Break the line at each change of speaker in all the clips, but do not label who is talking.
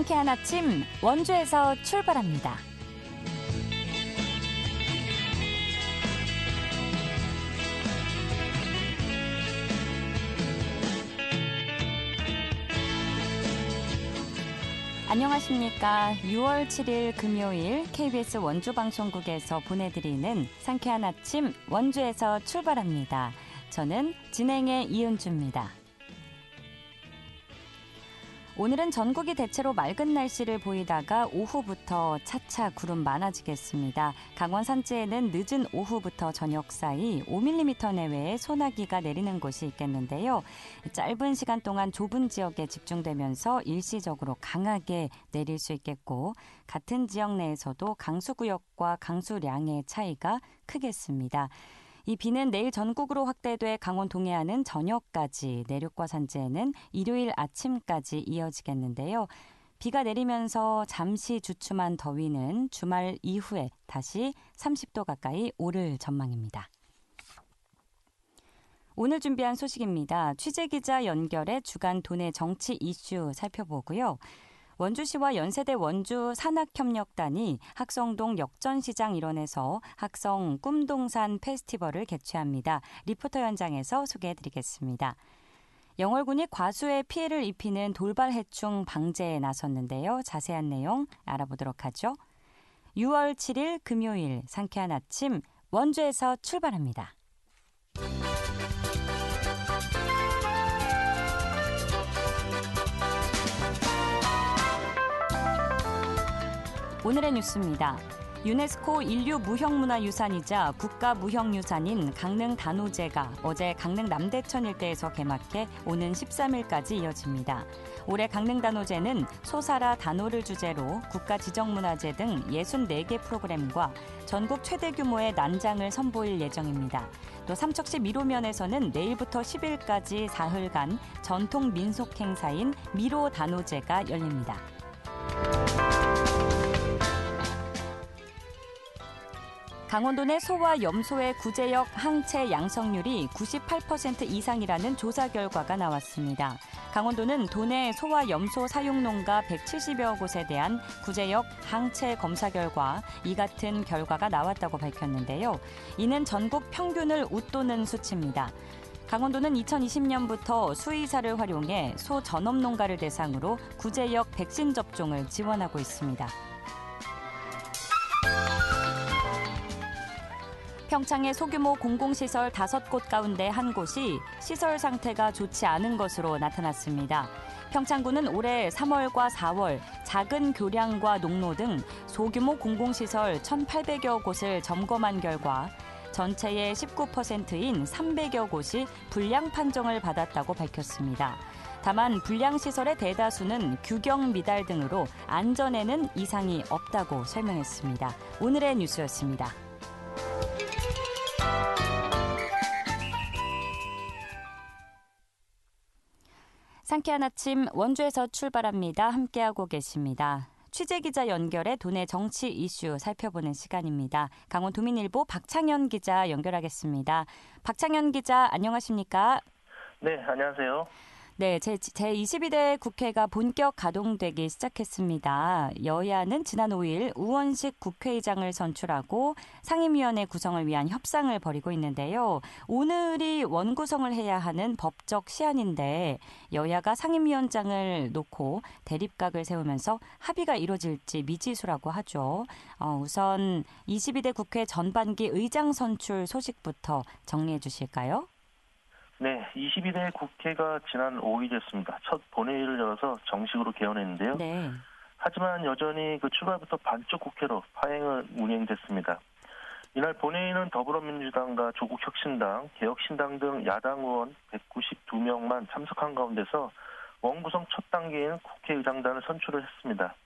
상쾌한 아침 원주에서 출발합니다. 안녕하십니까. 6월 7일 금요일 KBS 원주방송국에서 보내드리는 상쾌한 아침 원주에서 출발합니다. 저는 진행의 이은주입니다. 오늘은 전국이 대체로 맑은 날씨를 보이다가 오후부터 차차 구름 많아지겠습니다. 강원 산지에는 늦은 오후부터 저녁 사이 5mm 내외의 소나기가 내리는 곳이 있겠는데요. 짧은 시간 동안 좁은 지역에 집중되면서 일시적으로 강하게 내릴 수 있겠고, 같은 지역 내에서도 강수구역과 강수량의 차이가 크겠습니다. 이 비는 내일 전국으로 확대돼 강원 동해안은 저녁까지, 내륙과 산지에는 일요일 아침까지 이어지겠는데요. 비가 내리면서 잠시 주춤한 더위는 주말 이후에 다시 30도 가까이 오를 전망입니다. 오늘 준비한 소식입니다. 취재기자 연결해 주간 도내 정치 이슈 살펴보고요. 원주시와 연세대 원주 산학협력단이 학성동 역전시장 일원에서 학성 꿈동산 페스티벌을 개최합니다. 리포터 현장에서 소개해드리겠습니다. 영월군이 과수에 피해를 입히는 돌발 해충 방제에 나섰는데요. 자세한 내용 알아보도록 하죠. 6월 7일 금요일 상쾌한 아침 원주에서 출발합니다. 오늘의 뉴스입니다. 유네스코 인류 무형문화유산이자 국가무형유산인 강릉 단오제가 어제 강릉 남대천 일대에서 개막해 오는 13일까지 이어집니다. 올해 강릉 단오제는 소사라 단오를 주제로 국가지정문화재 등 64개 프로그램과 전국 최대 규모의 난장을 선보일 예정입니다. 또 삼척시 미로면에서는 내일부터 10일까지 사흘간 전통 민속 행사인 미로 단오제가 열립니다. 강원도 내 소와 염소의 구제역 항체 양성률이 98% 이상이라는 조사 결과가 나왔습니다. 강원도는 도내 소와 염소 사육 농가 170여 곳에 대한 구제역 항체 검사 결과 이 같은 결과가 나왔다고 밝혔는데요. 이는 전국 평균을 웃도는 수치입니다. 강원도는 2020년부터 수의사를 활용해 소 전업 농가를 대상으로 구제역 백신 접종을 지원하고 있습니다. 평창의 소규모 공공시설 5곳 가운데 한 곳이 시설 상태가 좋지 않은 것으로 나타났습니다. 평창군은 올해 3월과 4월 작은 교량과 농로 등 소규모 공공시설 1,800여 곳을 점검한 결과 전체의 19%인 300여 곳이 불량 판정을 받았다고 밝혔습니다. 다만 불량시설의 대다수는 규격 미달 등으로 안전에는 이상이 없다고 설명했습니다. 오늘의 뉴스였습니다. 상쾌한 아침 원주에서 출발합니다. 함께하고 계십니다. 취재기자 연결해 도내 정치 이슈 살펴보는 시간입니다. 강원 도민일보 박창현 기자 연결하겠습니다. 박창현 기자 안녕하십니까?
네, 안녕하세요.
네, 제22대 국회가 본격 가동되기 시작했습니다. 여야는 지난 5일 우원식 국회의장을 선출하고 상임위원회 구성을 위한 협상을 벌이고 있는데요. 오늘이 원구성을 해야 하는 법적 시한인데 여야가 상임위원장을 놓고 대립각을 세우면서 합의가 이루어질지 미지수라고 하죠. 우선 22대 국회 전반기 의장 선출 소식부터 정리해 주실까요?
네, 22대 국회가 지난 5일이었습니다. 첫 본회의를 열어서 정식으로 개원했는데요.
네.
하지만 여전히 출발부터 반쪽 국회로 운행됐습니다. 이날 본회의는 더불어민주당과 조국혁신당, 개혁신당 등 야당 의원 192명만 참석한 가운데서 원구성 첫 단계인 국회의장단을 선출을 했습니다.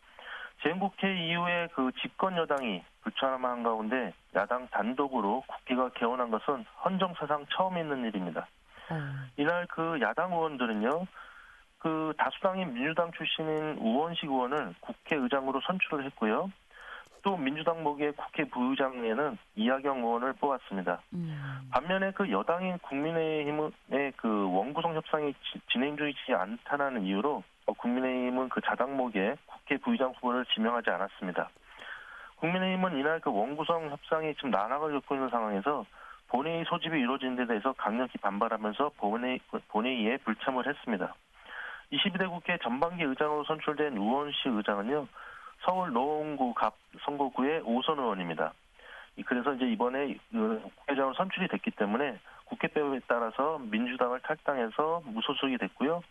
재임국회 이후에 집권 여당이 불참한 가운데 야당 단독으로 국회가 개원한 것은 헌정사상 처음 있는 일입니다. 이날 야당 의원들은요, 다수당인 민주당 출신인 우원식 의원을 국회의장으로 선출을 했고요. 또 민주당 목의 국회 부의장에는 이하경 의원을 뽑았습니다. 반면에 그 여당인 국민의힘의 그 원구성 협상이 진행 중이지 않다는 이유로 국민의힘은 그 자당목에 국회 부의장 후보를 지명하지 않았습니다. 국민의힘은 이날 그 원구성 협상이 지금 난항을 겪고 있는 상황에서 본회의 소집이 이루어진 데 대해서 강력히 반발하면서 본회의에 불참을 했습니다. 22대 국회 전반기 의장으로 선출된 우원식 의장은요, 서울 노원구 갑 선거구의 5선 의원입니다. 그래서 이제 이번에 국회의장으로 선출이 됐기 때문에 국회법에 따라서 민주당을 탈당해서 무소속이 됐고요.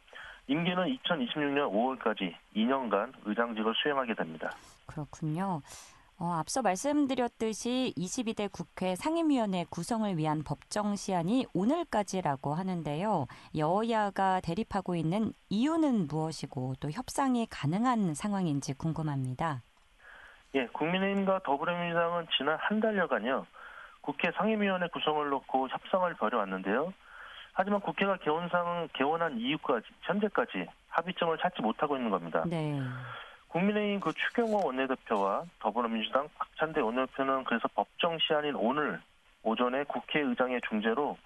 임기는 2026년 5월까지 2년간 의장직을 수행하게 됩니다.
그렇군요. 앞서 말씀드렸듯이 22대 국회 상임위원회 구성을 위한 법정 시한이 오늘까지라고 하는데요. 여야가 대립하고 있는 이유는 무엇이고 또 협상이 가능한 상황인지 궁금합니다.
예, 국민의힘과 더불어민주당은 지난 한 달여간요, 국회 상임위원회 구성을 놓고 협상을 벌여왔는데요. 하지만 국회가 개원한 이후까지 현재까지 합의점을 찾지 못하고 있는 겁니다.
네.
국민의힘 그 추경호 원내대표와 더불어민주당 박찬대 원내대표는 그래서 법정 시한인 오늘 오전에 국회의장의 중재로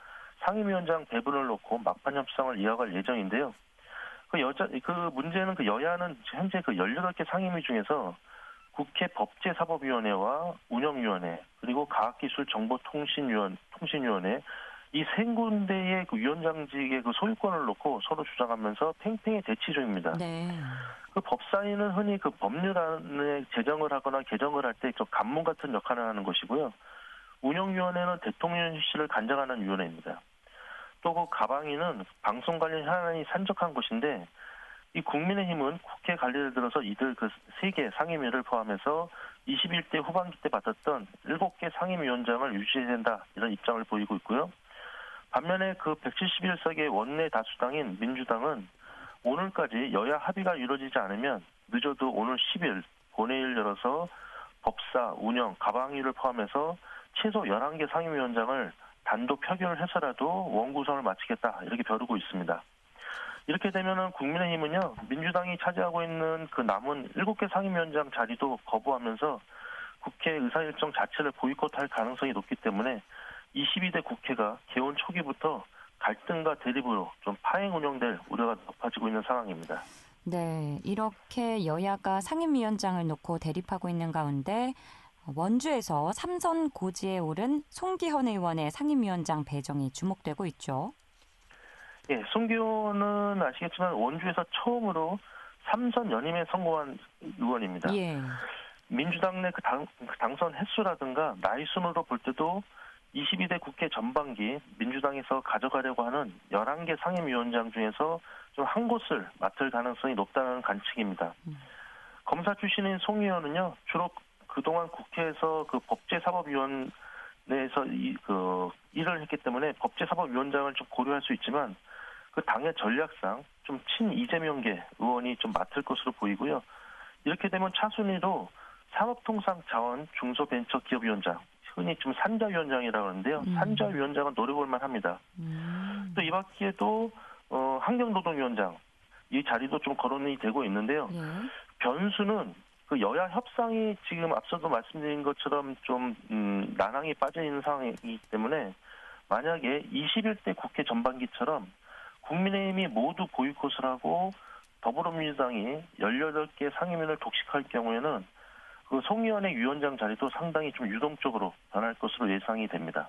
상임위원장 배분을 놓고 막판 협상을 이어갈 예정인데요. 그 문제는 그 여야는 현재 그 18개 상임위 중에서 국회 법제사법위원회와 운영위원회 그리고 과학기술정보통신위원회 이 세 군데의 그 위원장직의 그 소유권을 놓고 서로 주장하면서 팽팽히 대치 중입니다.
네.
그 법사위는 흔히 그 법률안에 제정을 하거나 개정을 할 때 좀 간문 같은 역할을 하는 것이고요. 운영위원회는 대통령실을 간장하는 위원회입니다. 또 그 가방위는 방송 관련 현안이 산적한 곳인데 이 국민의힘은 국회 관리를 들어서 이들 그 3개 상임위를 포함해서 21대 후반기 때 받았던 7개 상임위원장을 유지해야 된다 이런 입장을 보이고 있고요. 반면에 그 171석의 원내 다수당인 민주당은 오늘까지 여야 합의가 이루어지지 않으면 늦어도 오늘 10일 본회의를 열어서 법사, 운영, 가방위를 포함해서 최소 11개 상임위원장을 단독 표결을 해서라도 원구성을 마치겠다 이렇게 벼르고 있습니다. 이렇게 되면은 국민의힘은요, 민주당이 차지하고 있는 그 남은 7개 상임위원장 자리도 거부하면서 국회 의사일정 자체를 보이콧할 가능성이 높기 때문에 22대 국회가 개원 초기부터 갈등과 대립으로 좀 파행 운영될 우려가 높아지고 있는 상황입니다.
네, 이렇게 여야가 상임위원장을 놓고 대립하고 있는 가운데 원주에서 삼선 고지에 오른 송기현 의원의 상임위원장 배정이 주목되고 있죠.
예, 송기현은 아시겠지만 원주에서 처음으로 3선 연임에 성공한 의원입니다.
예.
민주당 내 그 당선 횟수라든가 나이 순으로 볼 때도 22대 국회 전반기 민주당에서 가져가려고 하는 11개 상임위원장 중에서 좀 한 곳을 맡을 가능성이 높다는 관측입니다. 검사 출신인 송 의원은요, 주로 그동안 국회에서 그 법제사법위원회에서 일을 했기 때문에 법제사법위원장을 좀 고려할 수 있지만 그 당의 전략상 좀 친이재명계 의원이 좀 맡을 것으로 보이고요. 이렇게 되면 차순위로 산업통상자원 중소벤처기업위원장, 흔히 좀 산자위원장이라고 하는데요. 산자위원장은 노려볼 만합니다. 또 이 밖에도 환경노동위원장 이 자리도 좀 거론이 되고 있는데요.
예.
변수는 그 여야 협상이 지금 앞서도 말씀드린 것처럼 좀 난항이 빠져 있는 상황이기 때문에 만약에 21대 국회 전반기처럼 국민의힘이 모두 보이콧을 하고 더불어민주당이 18개 상임위를 독식할 경우에는 그 송 의원의 위원장 자리도 상당히 좀 유동적으로 변할 것으로 예상이 됩니다.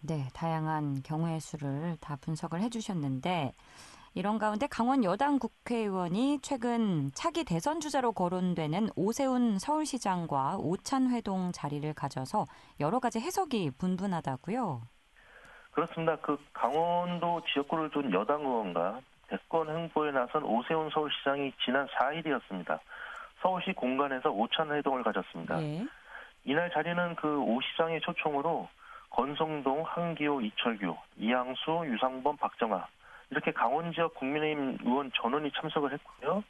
네, 다양한 경우의 수를 다 분석을 해주셨는데 이런 가운데 강원 여당 국회의원이 최근 차기 대선 주자로 거론되는 오세훈 서울시장과 오찬회동 자리를 가져서 여러 가지 해석이 분분하다고요?
그렇습니다. 그 강원도 지역구를 둔 여당 의원과 대권 행보에 나선 오세훈 서울시장이 지난 4일이었습니다. 서울시 공간에서 오찬회동을 가졌습니다.
예.
이날 자리는 그 오 시장의 초청으로 권성동, 한기호, 이철규, 이항수, 유상범, 박정아 이렇게 강원 지역 국민의힘 의원 전원이 참석을 했고요.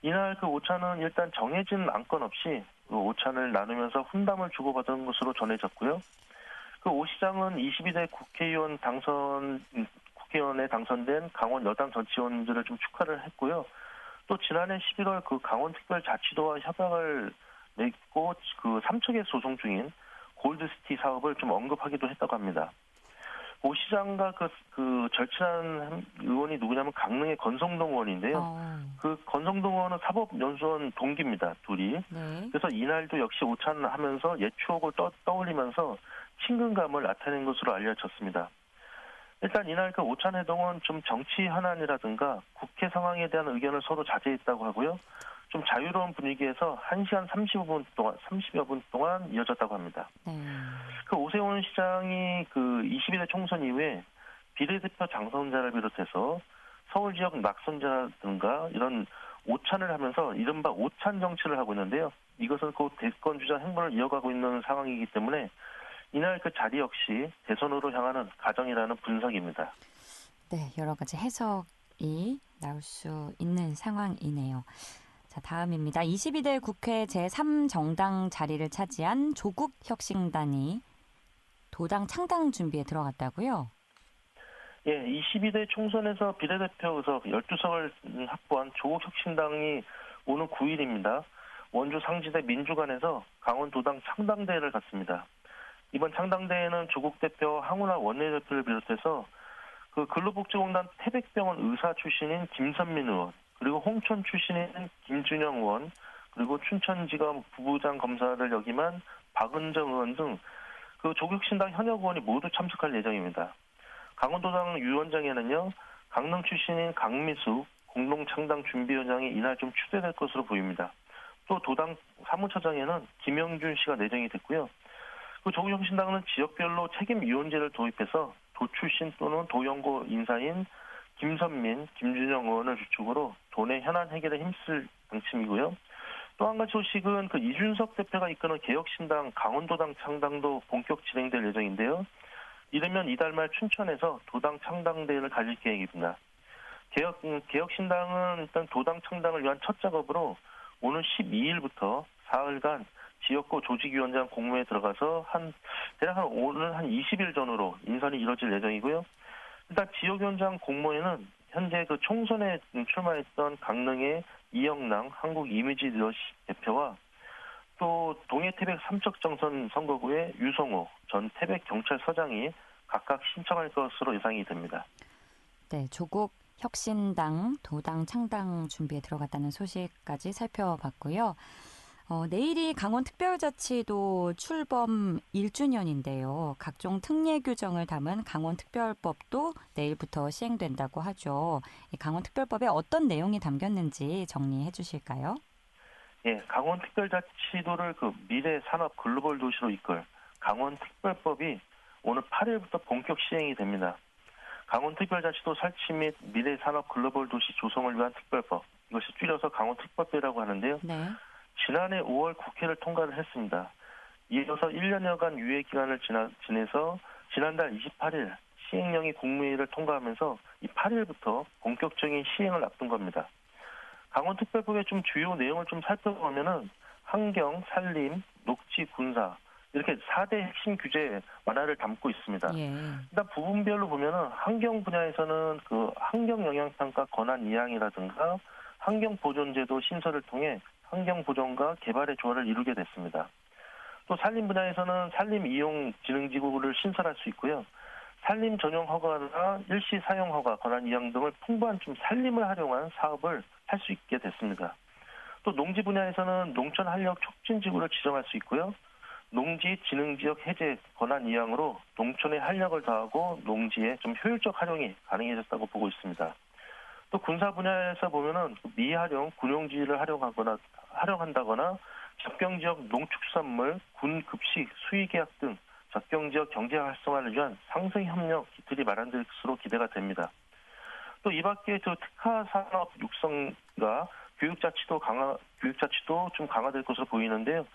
이날 그 오찬은 일단 정해진 안건 없이 그 오찬을 나누면서 훈담을 주고받은 것으로 전해졌고요. 그 오 시장은 22대 국회의원에 당선된 강원 여당 정치원들을 좀 축하를 했고요. 또 지난해 11월 그 강원특별자치도와 협약을 냈고 그 삼척에 소송 중인 골드시티 사업을 좀 언급하기도 했다고 합니다. 오 시장과 그 절친한 의원이 누구냐면 강릉의 권성동 의원인데요. 그 권성동 의원은 사법연수원 동기입니다. 둘이.
네.
그래서 이날도 역시 오찬을 하면서 옛 추억을 떠올리면서 친근감을 나타낸 것으로 알려졌습니다. 일단 이날 그 오찬회동은 좀 정치 현안이라든가 국회 상황에 대한 의견을 서로 자제했다고 하고요. 좀 자유로운 분위기에서 1시간 30여 분 동안 이어졌다고 합니다.
네.
그 오세훈 시장이 그 22대 총선 이후에 비례대표 당선자를 비롯해서 서울 지역 낙선자라든가 이런 오찬을 하면서 이른바 오찬 정치를 하고 있는데요. 이것은 그 대권 주자 행보를 이어가고 있는 상황이기 때문에 이날 그 자리 역시 대선으로 향하는 가정이라는 분석입니다.
네, 여러 가지 해석이 나올 수 있는 상황이네요. 자, 다음입니다. 22대 국회 제3정당 자리를 차지한 조국혁신당이 도당 창당 준비에 들어갔다고요?
예, 22대 총선에서 비례대표 의석 12석을 확보한 조국혁신당이 오는 9일입니다. 원주 상지대 민주관에서 강원도당 창당대회를 갖습니다. 이번 창당대회는 조국 대표 황운하 원내대표를 비롯해서 그 근로복지공단 태백병원 의사 출신인 김선민 의원, 그리고 홍천 출신인 김준영 의원, 그리고 춘천지검 부부장 검사를 역임한 박은정 의원 등 그 조국혁신당 현역 의원이 모두 참석할 예정입니다. 강원도당 위원장에는요, 강릉 출신인 강미숙 공동창당준비위원장이 이날 좀 추대될 것으로 보입니다. 또 도당 사무처장에는 김영준 씨가 내정이 됐고요. 그 조국혁신당은 지역별로 책임위원제를 도입해서 도 출신 또는 도연고 인사인 김선민, 김준영 의원을 주축으로 도내 현안 해결에 힘쓸 방침이고요. 또 한 가지 소식은 그 이준석 대표가 이끄는 개혁신당 강원도당 창당도 본격 진행될 예정인데요. 이르면 이달 말 춘천에서 도당 창당대회를 가질 계획입니다. 개혁신당은 일단 도당 창당을 위한 첫 작업으로 오는 12일부터 사흘간 지역구 조직위원장 공모에 들어가서 대략 오늘 한 20일 전후로 인선이 이뤄질 예정이고요. 일단 지역위원장 공모에는 현재 그 총선에 출마했던 강릉의 이영랑 한국 이미지 리더십 대표와 또 동해 태백 삼척정선 선거구의 유성호 전 태백 경찰서장이 각각 신청할 것으로 예상이 됩니다.
네, 조국 혁신당 도당 창당 준비에 들어갔다는 소식까지 살펴봤고요. 내일이 강원특별자치도 출범 1주년인데요. 각종 특례 규정을 담은 강원특별법도 내일부터 시행된다고 하죠. 이 강원특별법에 어떤 내용이 담겼는지 정리해 주실까요?
예, 강원특별자치도를 그 미래 산업 글로벌 도시로 이끌 강원특별법이 오늘 8일부터 본격 시행이 됩니다. 강원특별자치도 설치 및 미래 산업 글로벌 도시 조성을 위한 특별법, 이것이 줄여서 강원특별법이라고 하는데요.
네.
지난해 5월 국회를 통과를 했습니다. 이어서 1년여간 유예 기간을 지내서 지난달 28일 시행령이 국무회의를 통과하면서 이 8일부터 본격적인 시행을 앞둔 겁니다. 강원특별법의 좀 주요 내용을 좀 살펴보면은 환경, 산림, 녹지, 군사 이렇게 4대 핵심 규제 완화를 담고 있습니다.
예.
일단 부분별로 보면은 환경 분야에서는 그 환경 영향 평가 권한 이항이라든가 환경 보존제도 신설을 통해 환경 보존과 개발의 조화를 이루게 됐습니다. 또 산림 분야에서는 산림 이용 지능지구를 신설할 수 있고요. 산림 전용 허가나 일시 사용 허가 권한 이양 등을 풍부한 좀 산림을 활용한 사업을 할 수 있게 됐습니다. 또 농지 분야에서는 농촌 활력 촉진 지구를 지정할 수 있고요. 농지 지능 지역 해제 권한 이양으로 농촌의 활력을 더하고 농지의 좀 효율적 활용이 가능해졌다고 보고 있습니다. 또 군사 분야에서 보면은 미활용 군용지를 활용한다거나 적경지역 농축산물, 군 급식, 수의 계약 등 적경지역 경제 활성화를 위한 상생 협력 기틀이 마련될 것으로 기대가 됩니다. 또 이 밖에 특화 산업 육성과 교육자치도 좀 강화될 것으로 보이는데요.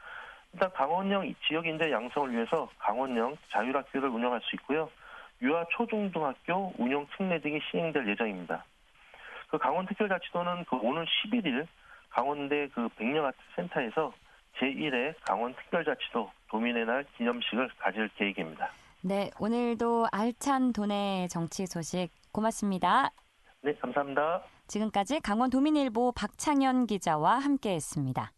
일단 강원형 지역인재 양성을 위해서 강원형 자율학교를 운영할 수 있고요. 유아 초중등학교 운영 특례 등이 시행될 예정입니다. 그 강원특별자치도는 그 오는 11일 강원대 그 백령아트센터에서 제1회 강원특별자치도 도민의 날 기념식을 가질 계획입니다.
네, 오늘도 알찬 도내 정치 소식 고맙습니다.
네, 감사합니다.
지금까지 강원도민일보 박창현 기자와 함께했습니다.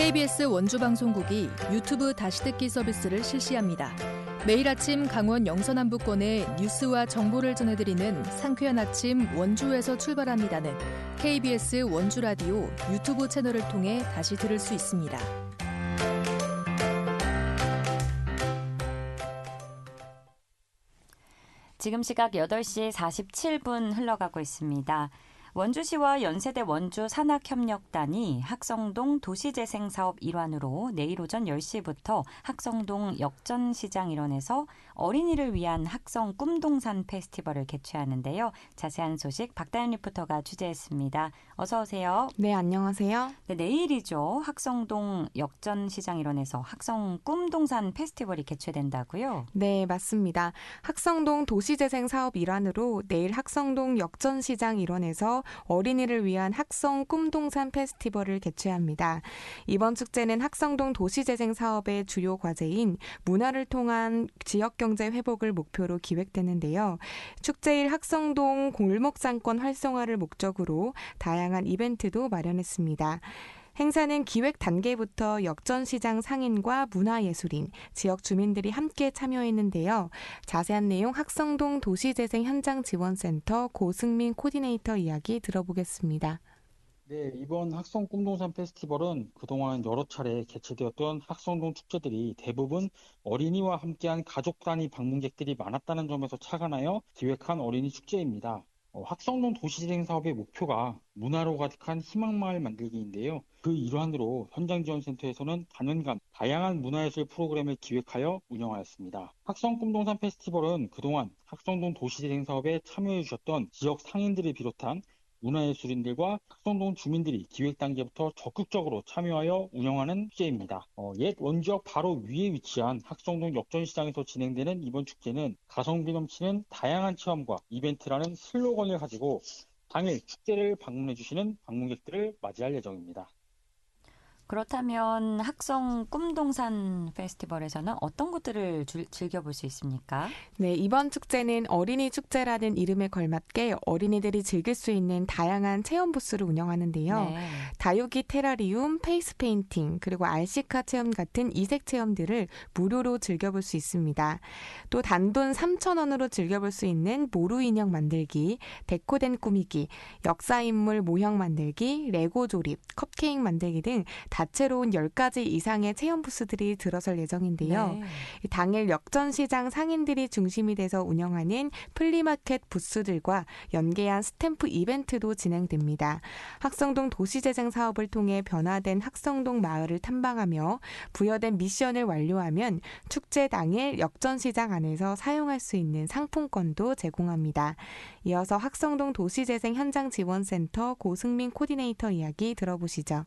KBS 원주방송국이 유튜브 다시 듣기 서비스를 실시합니다. 매일 아침 강원 영서남부권의 뉴스와 정보를 전해드리는 상쾌한 아침 원주에서 출발합니다는 KBS 원주라디오 유튜브 채널을 통해 다시 들을 수 있습니다.
지금 시각 8시 47분 흘러가고 있습니다. 원주시와 연세대 원주 산학협력단이 학성동 도시재생사업 일환으로 내일 오전 10시부터 학성동 역전시장 일원에서 어린이를 위한 학성 꿈동산 페스티벌을 개최하는데요. 자세한 소식 박다연 리포터가 취재했습니다. 어서 오세요.
네, 안녕하세요.
네, 내일이죠. 학성동 역전시장 일원에서 학성 꿈동산 페스티벌이 개최된다고요?
네, 맞습니다. 학성동 도시재생사업 일환으로 내일 학성동 역전시장 일원에서 어린이를 위한 학성 꿈동산 페스티벌을 개최합니다. 이번 축제는 학성동 도시재생 사업의 주요 과제인 문화를 통한 지역경제 회복을 목표로 기획되는데요. 축제일 학성동 골목상권 활성화를 목적으로 다양한 이벤트도 마련했습니다. 행사는 기획 단계부터 역전시장 상인과 문화예술인, 지역 주민들이 함께 참여했는데요. 자세한 내용 학성동 도시재생 현장지원센터 고승민 코디네이터 이야기 들어보겠습니다.
네, 이번 학성 꿈동산 페스티벌은 그동안 여러 차례 개최되었던 학성동 축제들이 대부분 어린이와 함께한 가족 단위 방문객들이 많았다는 점에서 착안하여 기획한 어린이 축제입니다. 학성동 도시재생 사업의 목표가 문화로 가득한 희망마을 만들기인데요. 그 일환으로 현장지원센터에서는 단연간 다양한 문화예술 프로그램을 기획하여 운영하였습니다. 학성 꿈동산 페스티벌은 그동안 학성동 도시재생 사업에 참여해 주셨던 지역 상인들을 비롯한 문화예술인들과 학성동 주민들이 기획 단계부터 적극적으로 참여하여 운영하는 축제입니다. 옛 원지역 바로 위에 위치한 학성동 역전시장에서 진행되는 이번 축제는 가성비 넘치는 다양한 체험과 이벤트라는 슬로건을 가지고 당일 축제를 방문해 주시는 방문객들을 맞이할 예정입니다.
그렇다면 학성 꿈동산 페스티벌에서는 어떤 것들을 즐겨볼 수 있습니까?
네, 이번 축제는 어린이 축제라는 이름에 걸맞게 어린이들이 즐길 수 있는 다양한 체험 부스를 운영하는데요.
네.
다육이 테라리움, 페이스 페인팅, 그리고 RC카 체험 같은 이색 체험들을 무료로 즐겨볼 수 있습니다. 또 단돈 3,000원으로 즐겨볼 수 있는 모루 인형 만들기, 데코된 꾸미기, 역사인물 모형 만들기, 레고 조립, 컵케이크 만들기 등 다채로운 10가지 이상의 체험 부스들이 들어설 예정인데요.
네.
당일 역전시장 상인들이 중심이 돼서 운영하는 플리마켓 부스들과 연계한 스탬프 이벤트도 진행됩니다. 학성동 도시재생 사업을 통해 변화된 학성동 마을을 탐방하며 부여된 미션을 완료하면 축제 당일 역전시장 안에서 사용할 수 있는 상품권도 제공합니다. 이어서 학성동 도시재생 현장지원센터 고승민 코디네이터 이야기 들어보시죠.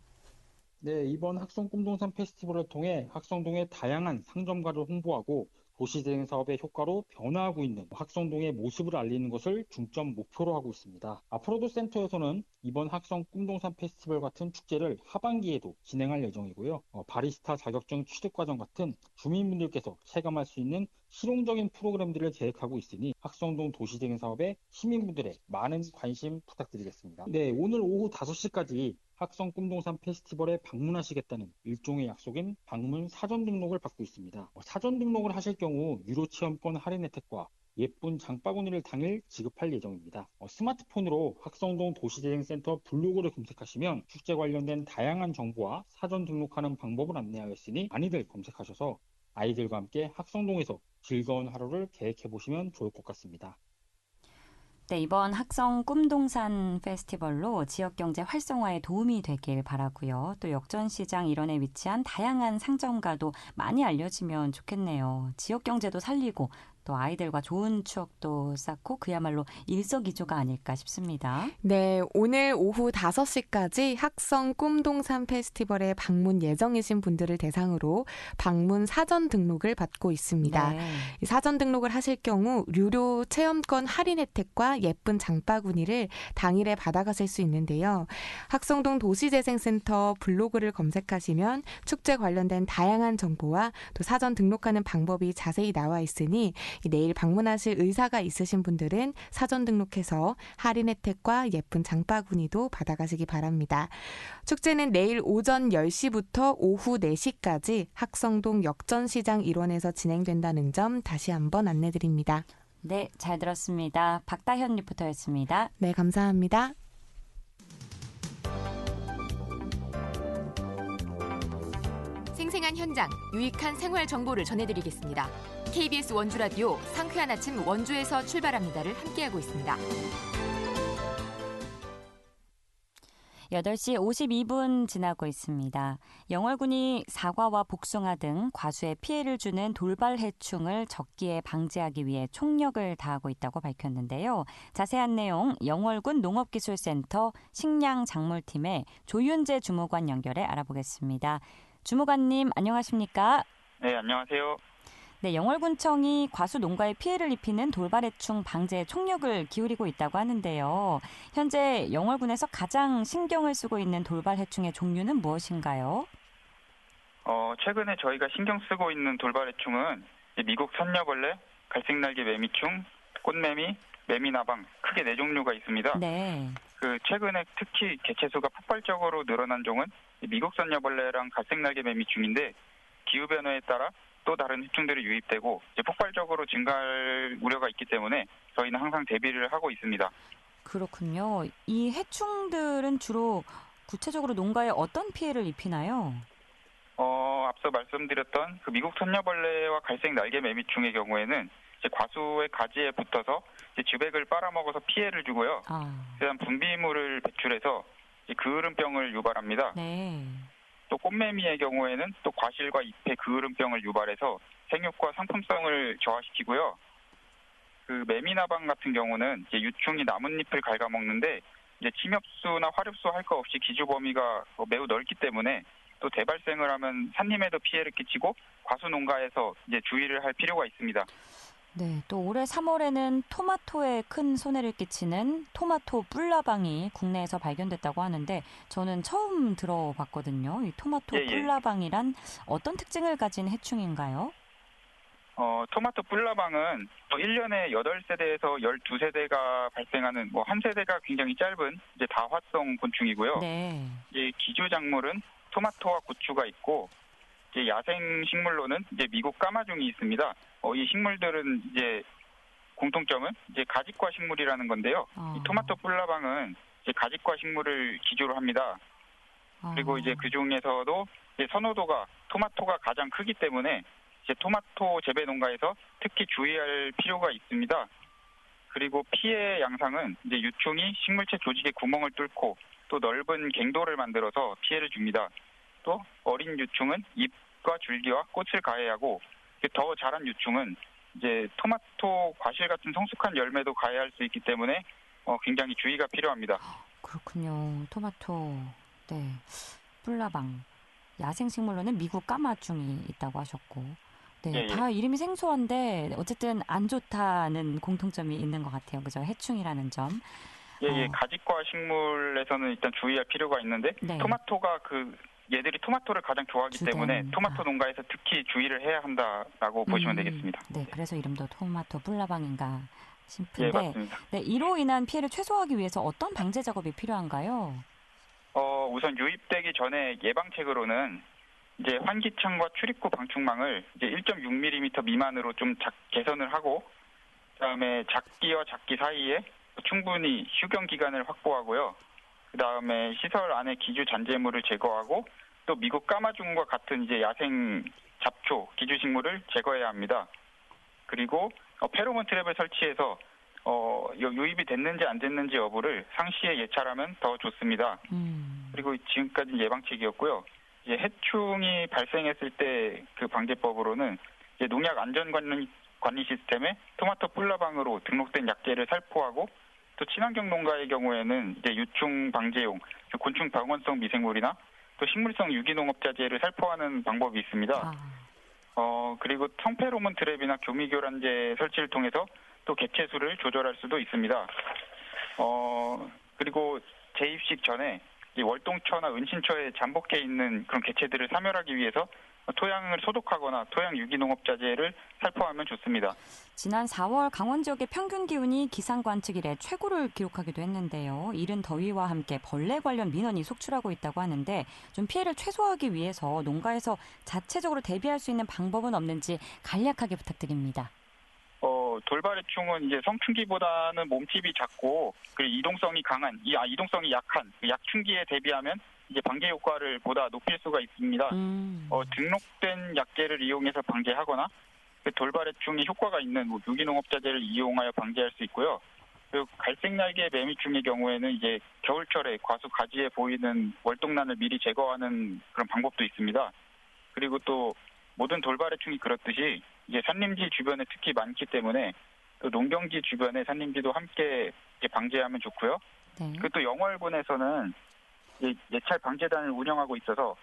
네, 이번 학성 꿈동산 페스티벌을 통해 학성동의 다양한 상점가를 홍보하고 도시재생 사업의 효과로 변화하고 있는 학성동의 모습을 알리는 것을 중점 목표로 하고 있습니다. 앞으로도 센터에서는 이번 학성 꿈동산 페스티벌 같은 축제를 하반기에도 진행할 예정이고요. 바리스타 자격증 취득과정 같은 주민분들께서 체감할 수 있는 실용적인 프로그램들을 계획하고 있으니 학성동 도시재생 사업에 시민분들의 많은 관심 부탁드리겠습니다. 네, 오늘 오후 5시까지 학성 꿈동산 페스티벌에 방문하시겠다는 일종의 약속인 방문 사전 등록을 받고 있습니다. 사전 등록을 하실 경우 유료 체험권 할인 혜택과 예쁜 장바구니를 당일 지급할 예정입니다. 스마트폰으로 학성동 도시재생센터 블로그를 검색하시면 축제 관련된 다양한 정보와 사전 등록하는 방법을 안내하였으니 많이들 검색하셔서 아이들과 함께 학성동에서 즐거운 하루를 계획해 보시면 좋을 것 같습니다.
네, 이번 학성 꿈동산 페스티벌로 지역경제 활성화에 도움이 되길 바라고요. 또 역전시장 일원에 위치한 다양한 상점가도 많이 알려지면 좋겠네요. 지역경제도 살리고 또 아이들과 좋은 추억도 쌓고 그야말로 일석이조가 아닐까 싶습니다.
네, 오늘 오후 5시까지 학성 꿈동산 페스티벌에 방문 예정이신 분들을 대상으로 방문 사전 등록을 받고 있습니다.
네.
이 사전 등록을 하실 경우 유료 체험권 할인 혜택과 예쁜 장바구니를 당일에 받아가실 수 있는데요. 학성동 도시재생센터 블로그를 검색하시면 축제 관련된 다양한 정보와 또 사전 등록하는 방법이 자세히 나와 있으니 내일 방문하실 의사가 있으신 분들은 사전 등록해서 할인 혜택과 예쁜 장바구니도 받아가시기 바랍니다. 축제는 내일 오전 10시부터 오후 4시까지 학성동 역전시장 일원에서 진행된다는 점 다시 한번 안내드립니다.
네, 잘 들었습니다. 박다현 리포터였습니다.
네, 감사합니다.
생생한 현장, 유익한 생활 정보를 전해드리겠습니다. KBS 원주라디오 상쾌한 아침 원주에서 출발합니다를 함께하고 있습니다.
8시 52분 지나고 있습니다. 영월군이 사과와 복숭아 등 과수에 피해를 주는 돌발 해충을 적기에 방지하기 위해 총력을 다하고 있다고 밝혔는데요. 자세한 내용 영월군 농업기술센터 식량작물팀의 조윤재 주무관 연결해 알아보겠습니다. 주무관님 안녕하십니까?
네, 안녕하세요.
네, 영월군청이 과수 농가에 피해를 입히는 돌발해충 방제에 총력을 기울이고 있다고 하는데요. 현재 영월군에서 가장 신경을 쓰고 있는 돌발해충의 종류는 무엇인가요?
최근에 저희가 신경 쓰고 있는 돌발해충은 미국 선녀벌레, 갈색날개 매미충, 꽃매미, 매미나방 크게 4종류가 있습니다.
네.
최근에 특히 개체수가 폭발적으로 늘어난 종은 미국 선녀벌레랑 갈색날개 매미충인데 기후변화에 따라 또 다른 해충들이 유입되고 폭발적으로 증가할 우려가 있기 때문에 저희는 항상 대비를 하고 있습니다.
그렇군요. 이 해충들은 주로 구체적으로 농가에 어떤 피해를 입히나요?
앞서 말씀드렸던 미국 선녀벌레와 갈색 날개 매미충의 경우에는 과수의 가지에 붙어서 즙액을 빨아먹어서 피해를 주고요. 그다음 분비물을 배출해서 그을음병을 유발합니다.
네.
또 꽃매미의 경우에는 또 과실과 잎의 그을음병을 유발해서 생육과 상품성을 저하시키고요. 매미나방 같은 경우는 유충이 나뭇잎을 갉아먹는데 침엽수나 화렵수 할 것 없이 기주 범위가 매우 넓기 때문에 또 대발생을 하면 산림에도 피해를 끼치고 과수 농가에서 주의를 할 필요가 있습니다.
네, 또 올해 3월에는 토마토에 큰 손해를 끼치는 토마토 뿔나방이 국내에서 발견됐다고 하는데 저는 처음 들어봤거든요. 이 토마토 뿔나방이란 어떤 특징을 가진 해충인가요?
토마토 뿔나방은 1년에 8세대에서 12세대가 발생하는 한 세대가 굉장히 짧은 다화성 곤충이고요.
네.
기주작물은 토마토와 고추가 있고 야생 식물로는 미국 까마중이 있습니다. 이 식물들은 공통점은 가지과 식물이라는 건데요. 이 토마토 뿔나방은 가지과 식물을 기주로 합니다. 그리고 그 중에서도 선호도가 토마토가 가장 크기 때문에 토마토 재배 농가에서 특히 주의할 필요가 있습니다. 그리고 피해 양상은 유충이 식물체 조직에 구멍을 뚫고 또 넓은 갱도를 만들어서 피해를 줍니다. 또 어린 유충은 잎과 줄기와 꽃을 가해하고 더 자란 유충은 토마토 과실 같은 성숙한 열매도 가해할 수 있기 때문에 굉장히 주의가 필요합니다.
그렇군요. 토마토, 네, 뿔나방, 야생식물로는 미국 까마중이 있다고 하셨고, 네, 다 이름이 생소한데 어쨌든 안 좋다는 공통점이 있는 것 같아요. 그죠? 해충이라는 점.
가지과 식물에서는 일단 주의할 필요가 있는데 토마토가 얘들이 토마토를 가장 좋아하기 때문에 토마토 농가에서 특히 주의를 해야 한다라고 보시면 되겠습니다.
네, 그래서 이름도 토마토 뿔나방인가 싶은데
맞습니다.
네, 이로 인한 피해를 최소화하기 위해서 어떤 방제 작업이 필요한가요?
우선 유입되기 전에 예방책으로는 환기창과 출입구 방충망을 1.6mm 미만으로 좀 개선을 하고 그다음에 작기와 작기 사이에 충분히 휴경 기간을 확보하고요. 그다음에 시설 안에 기주 잔재물을 제거하고 또 미국 까마중과 같은 야생 잡초, 기주식물을 제거해야 합니다. 그리고 페로몬 트랩을 설치해서 유입이 됐는지 안 됐는지 여부를 상시에 예찰하면 더 좋습니다. 그리고 지금까지 예방책이었고요. 해충이 발생했을 때 그 방제법으로는 농약 안전관리 시스템에 토마토 뿔나방으로 등록된 약재를 살포하고 또 친환경 농가의 경우에는 유충 방제용 곤충 방원성 미생물이나 또 식물성 유기농업자재를 살포하는 방법이 있습니다. 그리고 성페로몬 트랩이나 교미교란제 설치를 통해서 또 개체수를 조절할 수도 있습니다. 그리고 재입식 전에 이 월동처나 은신처에 잠복해 있는 그런 개체들을 사멸하기 위해서 토양을 소독하거나 토양 유기농업자재를 살포하면 좋습니다.
지난 4월 강원 지역의 평균 기온이 기상 관측 이래 최고를 기록하기도 했는데요. 이른 더위와 함께 벌레 관련 민원이 속출하고 있다고 하는데 좀 피해를 최소화하기 위해서 농가에서 자체적으로 대비할 수 있는 방법은 없는지 간략하게 부탁드립니다.
돌발해충은 이제 성충기보다는 몸집이 작고 그리고 이동성이 약한 약충기에 대비하면 이제 방제 효과를 보다 높일 수가 있습니다. 등록된 약재를 이용해서 방제하거나 돌발해충이 효과가 있는 유기농업자재를 이용하여 방제할 수 있고요. 그리고 갈색날개 매미충의 경우에는 이제 겨울철에 과수 가지에 보이는 월동란을 미리 제거하는 그런 방법도 있습니다. 그리고 또 모든 돌발해충이 그렇듯이 이제 산림지 주변에 특히 많기 때문에 또 농경지 주변의 산림지도 함께 이제 방제하면 좋고요.
네.
그리고 또 영월군에서는 예찰 방제단을 운영하고 있어서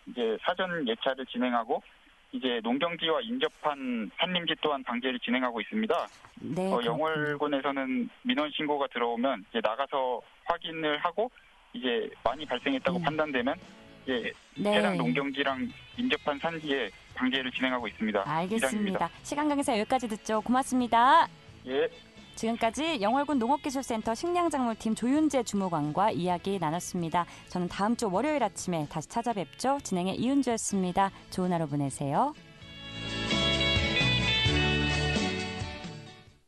이제 사전 예찰을 진행하고 이제 농경지와 인접한 산림지 또한 방제를 진행하고 있습니다.
네,
영월군에서는 민원 신고가 들어오면 이제 나가서 확인을 하고 이제 많이 발생했다고 판단되면 이제 해당 농경지랑 인접한 산지에 방제를 진행하고 있습니다.
알겠습니다.
이상입니다.
시간 관계상 여기까지 듣죠. 고맙습니다.
예.
지금까지 영월군 농업기술센터 식량작물팀 조윤재 주무관과 이야기 나눴습니다. 저는 다음 주 월요일 아침에 다시 찾아뵙죠. 진행의 이은주였습니다. 좋은 하루 보내세요.